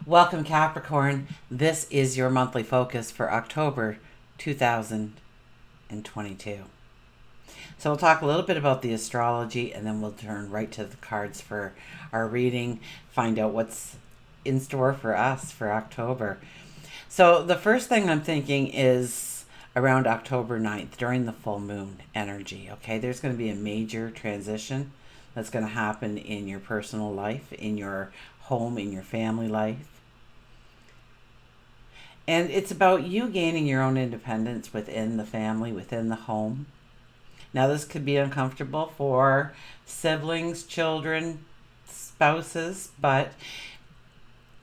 Welcome, Capricorn. This is your monthly focus for October 2022. So we'll talk a little bit about the astrology and then we'll turn right to the cards for our reading, find out what's in store for us for October. So the first thing I'm thinking is around October 9th during the full moon energy. Okay, there's going to be a major transition that's going to happen in your personal life, in your home, in your family life. And it's about you gaining your own independence within the family, within the home. Now, this could be uncomfortable for siblings, children, spouses, but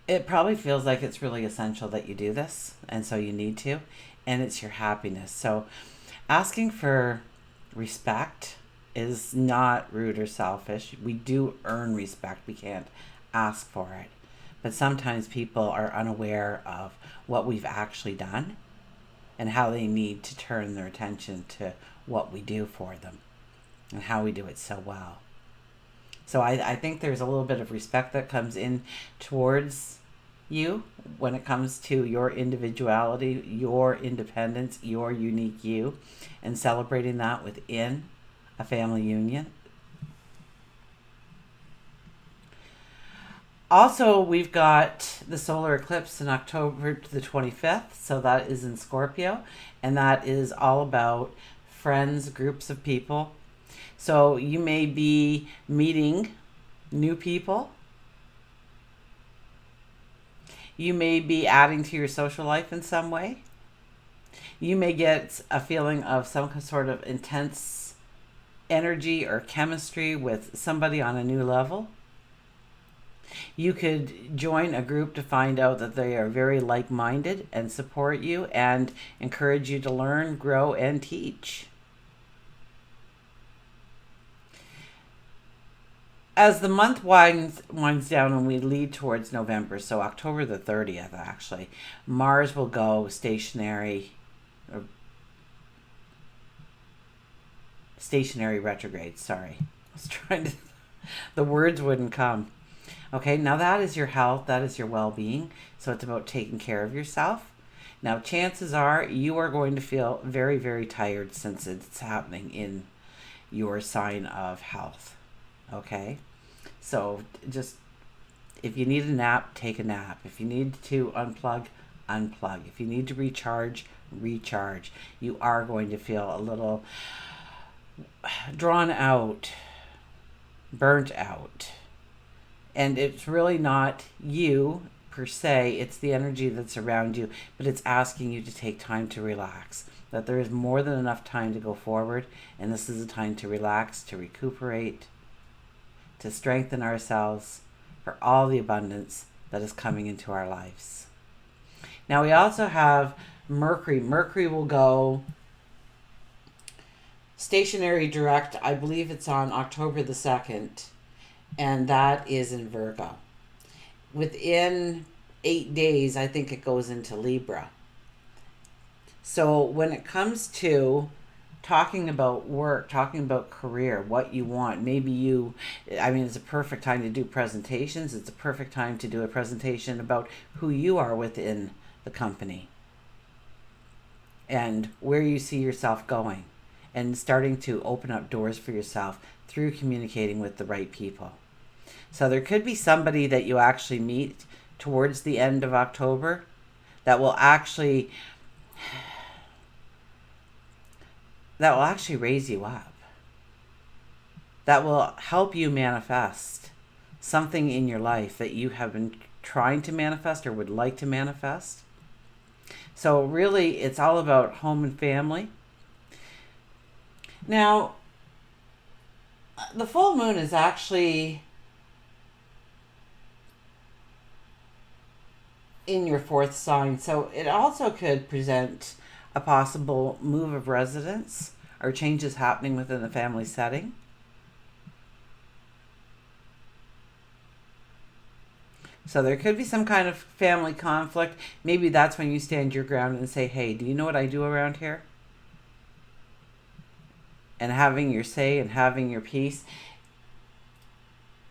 it probably feels like it's really essential that you do this. And so you need to. And it's your happiness. So asking for respect is not rude or selfish. We do earn respect. We can't ask for it. But sometimes people are unaware of what we've actually done and how they need to turn their attention to what we do for them and how we do it so well. So I think there's a little bit of respect that comes in towards you when it comes to your individuality, your independence, your unique you, and celebrating that within a family union. Also, we've got the solar eclipse in October the 25th, so that is in Scorpio, and that is all about friends, groups of people. So you may be meeting new people. You may be adding to your social life in some way. You may get a feeling of some sort of intense energy or chemistry with somebody on a new level. You could join a group to find out that they are very like-minded and support you and encourage you to learn, grow, and teach. As the month winds down and we lead towards November, so October the 30th actually, Mars will go stationary retrograde, sorry. I was trying to, the words wouldn't come. Okay, now that is your health, that is your well-being. So it's about taking care of yourself. Now, chances are you are going to feel very, very tired since it's happening in your sign of health. Okay, so just if you need a nap, take a nap. If you need to unplug, unplug. If you need to recharge, recharge. You are going to feel a little drawn out, burnt out. And it's really not you per se, it's the energy that's around you, but it's asking you to take time to relax. That there is more than enough time to go forward, and this is a time to relax, to recuperate, to strengthen ourselves for all the abundance that is coming into our lives. Now we also have Mercury. Mercury will go stationary direct, I believe it's on October the 2nd. And that is in Virgo. Within 8 days, I think it goes into Libra. So when it comes to talking about work, talking about career, what you want, it's a perfect time to do presentations. It's a perfect time to do a presentation about who you are within the company and where you see yourself going and starting to open up doors for yourself through communicating with the right people. So there could be somebody that you actually meet towards the end of October that will actually raise you up. That will help you manifest something in your life that you have been trying to manifest or would like to manifest. So really, it's all about home and family. Now, the full moon is actually in your 4th sign, so it also could present a possible move of residence or changes happening within the family setting. So there could be some kind of family conflict. Maybe that's when you stand your ground and say, hey, do you know what I do around here? And having your say and having your peace.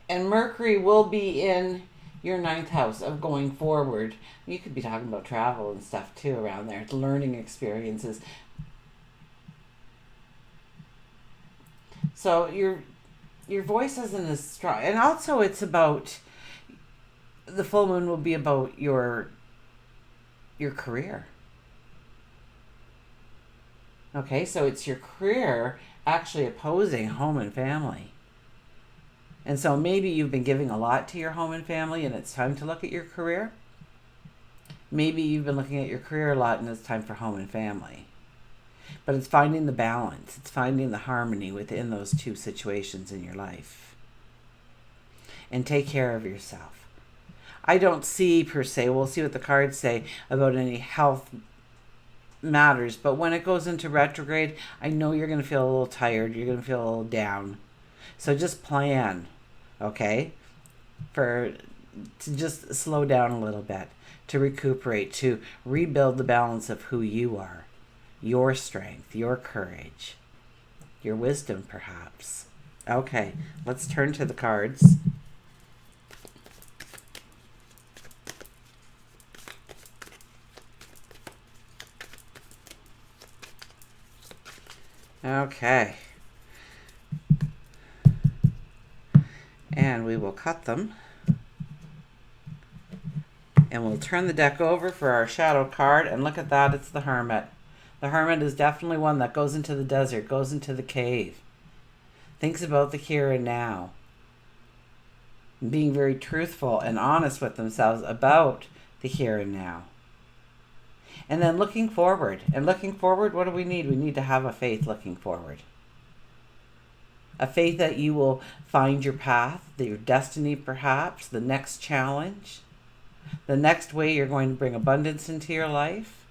And Mercury will be in your ninth house of going forward. You could be talking about travel and stuff too around there, learning experiences. So your voice isn't as strong, and also it's about, the full moon will be about your career. Okay, so it's your career actually opposing home and family. And so maybe you've been giving a lot to your home and family and it's time to look at your career. Maybe you've been looking at your career a lot and it's time for home and family. But it's finding the balance. It's finding the harmony within those two situations in your life. And take care of yourself. I don't see per se, we'll see what the cards say about any health matters, but when it goes into retrograde, I know you're going to feel a little tired. You're going to feel a little down. So just plan, okay, to just slow down a little bit, to recuperate, to rebuild the balance of who you are, your strength, your courage, your wisdom, perhaps. Okay, let's turn to the cards. Okay. And we will cut them. And we'll turn the deck over for our shadow card. And look at that, it's the Hermit. The Hermit is definitely one that goes into the desert, goes into the cave. Thinks about the here and now. Being very truthful and honest with themselves about the here and now. And then looking forward. And looking forward, what do we need? We need to have a faith looking forward. A faith that you will find your path, your destiny perhaps, the next challenge, the next way you're going to bring abundance into your life.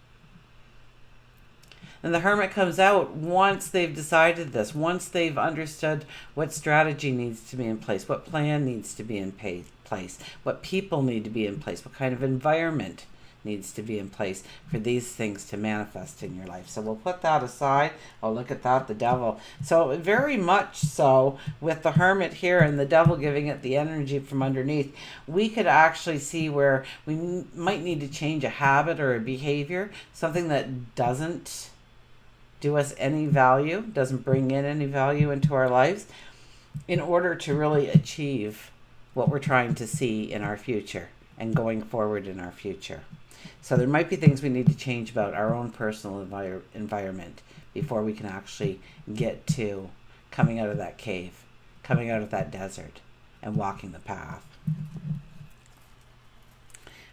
And the Hermit comes out once they've decided this, once they've understood what strategy needs to be in place, what plan needs to be in place, what people need to be in place, what kind of environment needs to be in place for these things to manifest in your life. So we'll put that aside. Oh, look at that, the Devil. So very much so with the Hermit here and the Devil giving it the energy from underneath, we could actually see where we might need to change a habit or a behavior, something that doesn't do us any value, doesn't bring in any value into our lives, in order to really achieve what we're trying to see in our future and going forward in our future. So there might be things we need to change about our own personal environment before we can actually get to coming out of that cave, coming out of that desert, and walking the path.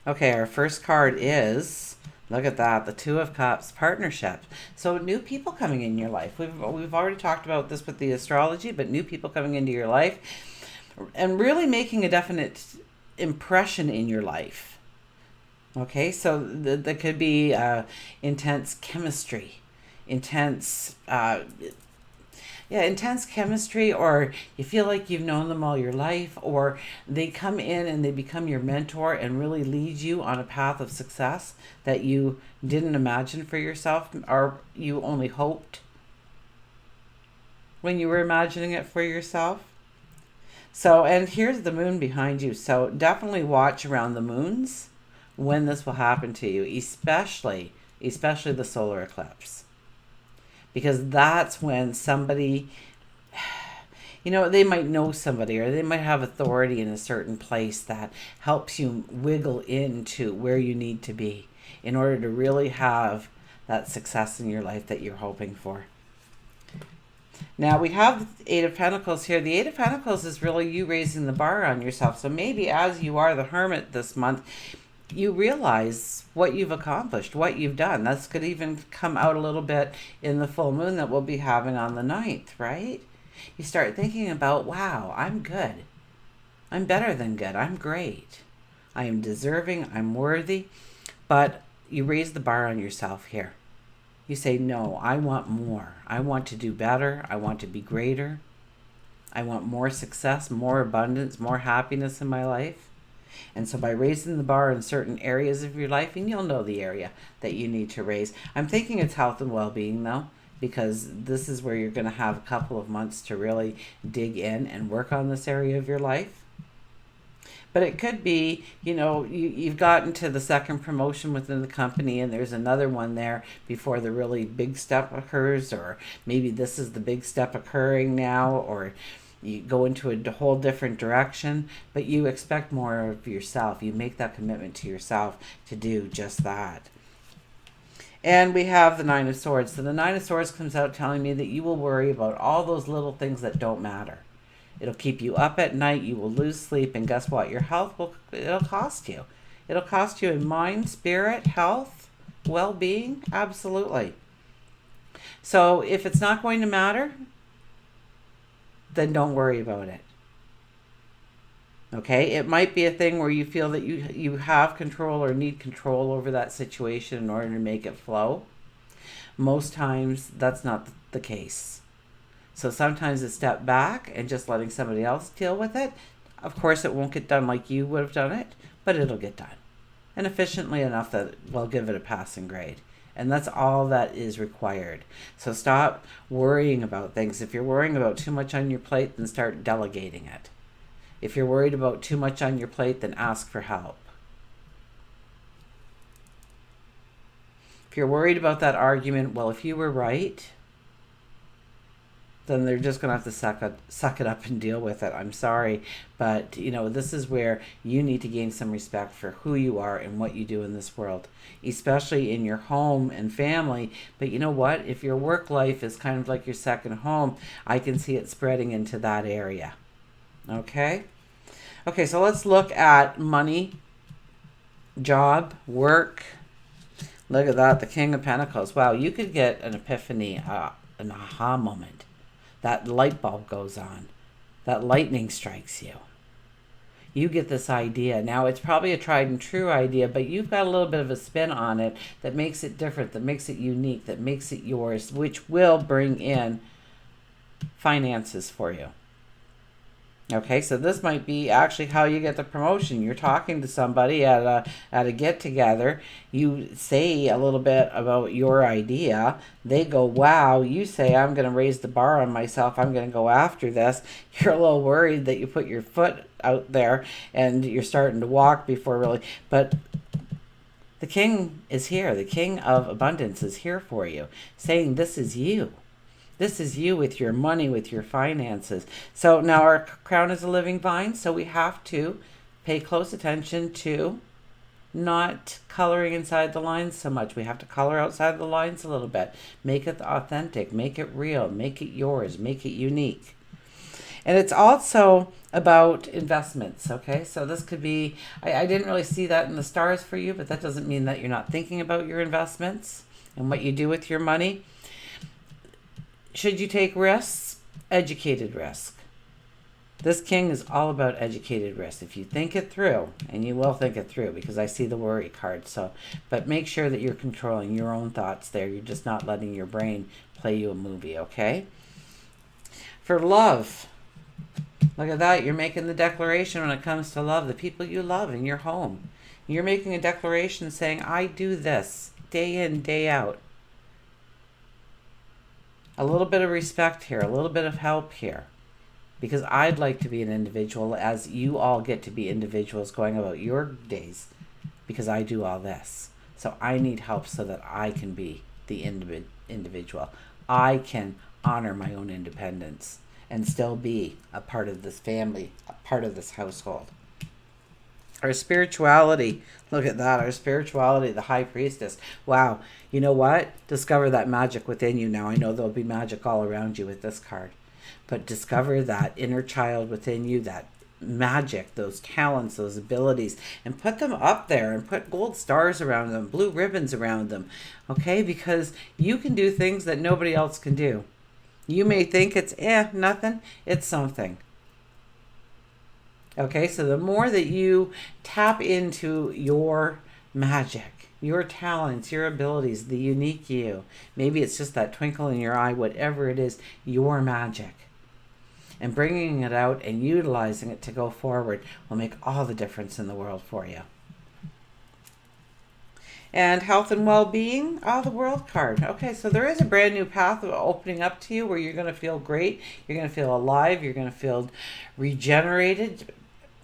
Okay, our first card is, look at that, the Two of Cups, partnership. So new people coming in your life. We've already talked about this with the astrology, but new people coming into your life and really making a definite impression in your life. Okay, so there could be intense chemistry, intense chemistry, or you feel like you've known them all your life, or they come in and they become your mentor and really lead you on a path of success that you didn't imagine for yourself, or you only hoped when you were imagining it for yourself. So, and here's the moon behind you. So definitely watch around the moons when this will happen to you, especially the solar eclipse. Because that's when somebody, they might know somebody, or they might have authority in a certain place that helps you wiggle into where you need to be in order to really have that success in your life that you're hoping for. Now we have the Eight of Pentacles here. The Eight of Pentacles is really you raising the bar on yourself. So maybe as you are the Hermit this month, you realize what you've accomplished, what you've done. This could even come out a little bit in the full moon that we'll be having on the 9th, right? You start thinking about, wow, I'm good. I'm better than good. I'm great. I am deserving. I'm worthy. But you raise the bar on yourself here. You say, no, I want more. I want to do better. I want to be greater. I want more success, more abundance, more happiness in my life. And so by raising the bar in certain areas of your life, and you'll know the area that you need to raise. I'm thinking it's health and well-being though, because this is where you're going to have a couple of months to really dig in and work on this area of your life. But it could be, you've gotten to the second promotion within the company and there's another one there before the really big step occurs, or maybe this is the big step occurring now, or you go into a whole different direction, but you expect more of yourself. You make that commitment to yourself to do just that. And we have the Nine of Swords. So the Nine of Swords comes out telling me that you will worry about all those little things that don't matter. It'll keep you up at night. You will lose sleep. And guess what? Your health it'll cost you. It'll cost you in mind, spirit, health, well-being. Absolutely. So if it's not going to matter, then don't worry about it. Okay, it might be a thing where you feel that you have control or need control over that situation in order to make it flow. Most times that's not the case. So sometimes a step back and just letting somebody else deal with it. Of course, it won't get done like you would have done it, but it'll get done. And efficiently enough that we'll give it a passing grade. And that's all that is required. So stop worrying about things. If you're worrying about too much on your plate, then start delegating it. If you're worried about too much on your plate, then ask for help. If you're worried about that argument, well, if you were right, then they're just going to have to suck it up and deal with it. I'm sorry, but this is where you need to gain some respect for who you are and what you do in this world, especially in your home and family. But you know what? If your work life is kind of like your second home, I can see it spreading into that area. Okay, so let's look at money, job, work. Look at that, the King of Pentacles. Wow, you could get an epiphany, an aha moment. That light bulb goes on. That lightning strikes you. You get this idea. Now, it's probably a tried and true idea, but you've got a little bit of a spin on it that makes it different, that makes it unique, that makes it yours, which will bring in finances for you. Okay, so this might be actually how you get the promotion. You're talking to somebody at a get-together. You say a little bit about your idea. They go, wow. You say, I'm going to raise the bar on myself. I'm going to go after this. You're a little worried that you put your foot out there and you're starting to walk before really. But the king is here. The King of Abundance is here for you, saying this is you. This is you with your money, with your finances. So now our crown is a living vine, so we have to pay close attention to not coloring inside the lines so much. We have to color outside the lines a little bit. Make it authentic, make it real, make it yours, make it unique. And it's also about investments, okay? So this could be, I didn't really see that in the stars for you, but that doesn't mean that you're not thinking about your investments and what you do with your money. Should you take risks? Educated risk. This king is all about educated risk. If you think it through, and you will think it through because I see the worry card. But make sure that you're controlling your own thoughts there. You're just not letting your brain play you a movie, okay? For love, look at that. You're making the declaration when it comes to love, the people you love in your home. You're making a declaration saying, I do this day in, day out. A little bit of respect here, a little bit of help here, because I'd like to be an individual as you all get to be individuals going about your days, because I do all this. So I need help so that I can be the individual. I can honor my own independence and still be a part of this family, a part of this household. Our spirituality, look at that, our spirituality, the High Priestess. Wow, you know what? Discover that magic within you now. I know there'll be magic all around you with this card. But discover that inner child within you, that magic, those talents, those abilities, and put them up there and put gold stars around them, blue ribbons around them, okay? Because you can do things that nobody else can do. You may think it's, nothing. It's something. Okay, so the more that you tap into your magic, your talents, your abilities, the unique you, maybe it's just that twinkle in your eye, whatever it is, your magic, and bringing it out and utilizing it to go forward will make all the difference in the world for you. And health and well-being, the world card. Okay, so there is a brand new path opening up to you where you're going to feel great. You're going to feel alive. You're going to feel regenerated.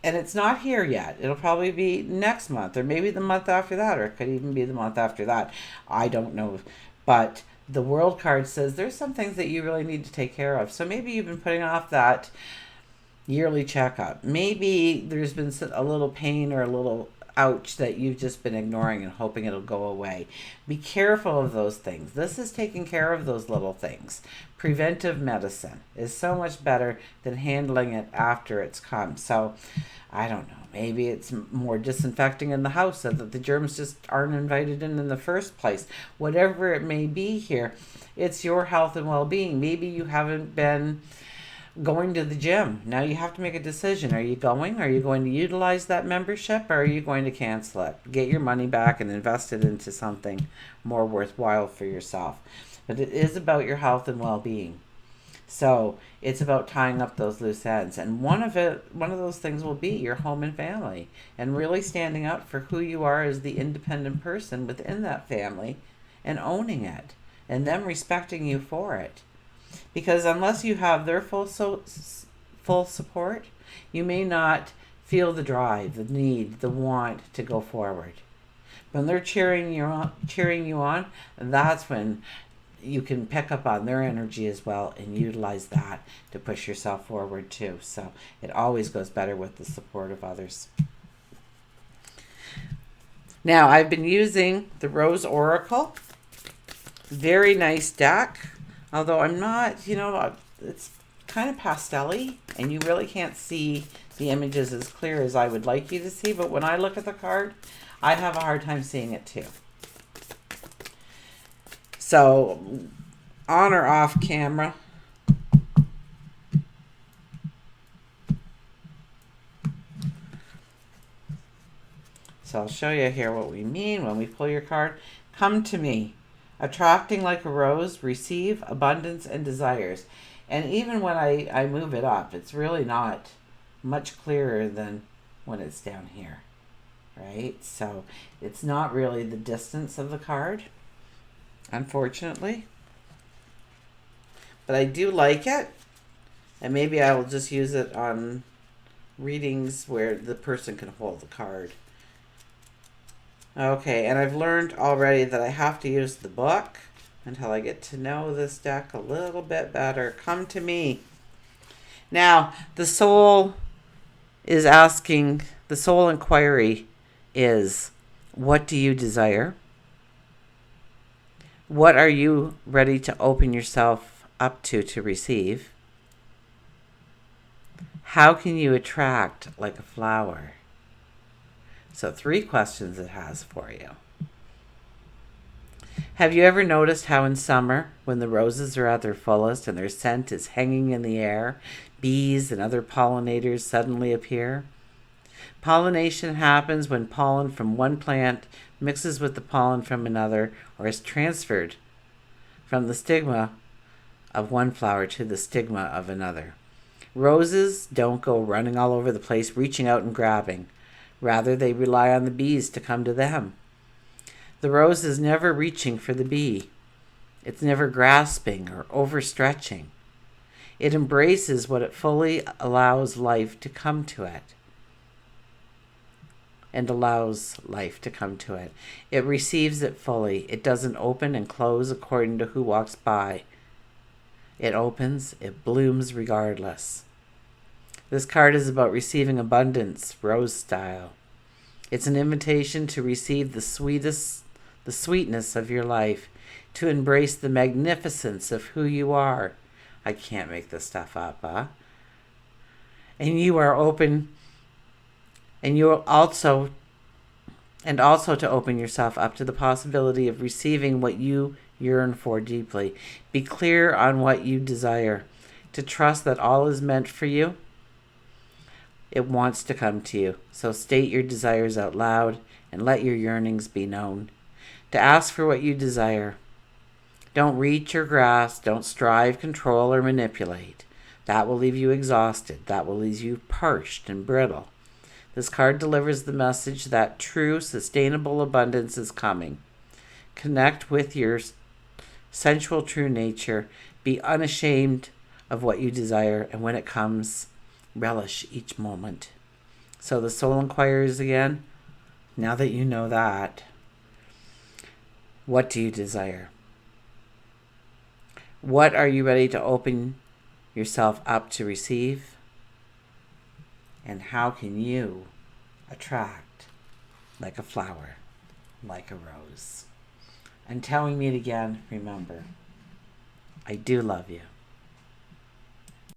And it's not here yet. It'll probably be next month or maybe the month after that, or it could even be the month after that. I don't know. But the World card says there's some things that you really need to take care of. So maybe you've been putting off that yearly checkup. Maybe there's been a little pain or a little ouch that you've just been ignoring and hoping it'll go away. Be careful of those things. This is taking care of those little things. Preventive medicine is so much better than handling it after it's come. So I don't know. Maybe it's more disinfecting in the house so that the germs just aren't invited in the first place. Whatever it may be here, it's your health and well-being. Maybe you haven't been going to the gym. Now you have to make a decision. Are you going? Are you going to utilize that membership, or are you going to cancel it? Get your money back and invest it into something more worthwhile for yourself. But it is about your health and well-being. So it's about tying up those loose ends. And one of those things will be your home and family, and really standing up for who you are as the independent person within that family and owning it and them respecting you for it. Because unless you have their full support, you may not feel the drive, the need, the want to go forward. When they're cheering you on, that's when you can pick up on their energy as well and utilize that to push yourself forward too. So it always goes better with the support of others. Now, I've been using the Rose Oracle. Very nice deck. Although I'm not, it's kind of pastel-y, and you really can't see the images as clear as I would like you to see. But when I look at the card, I have a hard time seeing it too. So, on or off camera. So I'll show you here what we mean when we pull your card. Come to me. Attracting like a rose, receive abundance and desires. And even when I move it up, it's really not much clearer than when it's down here, right? So it's not really the distance of the card, unfortunately. But I do like it, and maybe I will just use it on readings where the person can hold the card. Okay, and I've learned already that I have to use the book until I get to know this deck a little bit better. Come to me. Now, the soul inquiry is, what do you desire? What are you ready to open yourself up to receive? How can you attract like a flower? So 3 questions it has for you. Have you ever noticed how in summer, when the roses are at their fullest and their scent is hanging in the air, bees and other pollinators suddenly appear? Pollination happens when pollen from one plant mixes with the pollen from another, or is transferred from the stigma of one flower to the stigma of another. Roses don't go running all over the place, reaching out and grabbing. Rather, they rely on the bees to come to them. The rose is never reaching for the bee. It's never grasping or overstretching. It embraces what it fully allows life to come to it. And allows life to come to it. It receives it fully. It doesn't open and close according to who walks by. It opens, it blooms regardless. This card is about receiving abundance, rose style. It's an invitation to receive the sweetness of your life, to embrace the magnificence of who you are. I can't make this stuff up, huh? And you are open, and you also to open yourself up to the possibility of receiving what you yearn for deeply. Be clear on what you desire, to trust that all is meant for you. It wants to come to you. So state your desires out loud and let your yearnings be known. To ask for what you desire. Don't reach or grasp. Don't strive, control, or manipulate. That will leave you exhausted. That will leave you parched and brittle. This card delivers the message that true, sustainable abundance is coming. Connect with your sensual true nature. Be unashamed of what you desire, and when it comes, relish each moment. So the soul inquires again. Now that you know that, what do you desire? What are you ready to open yourself up to receive? And how can you attract like a flower, like a rose? Until we meet again, remember, I do love you.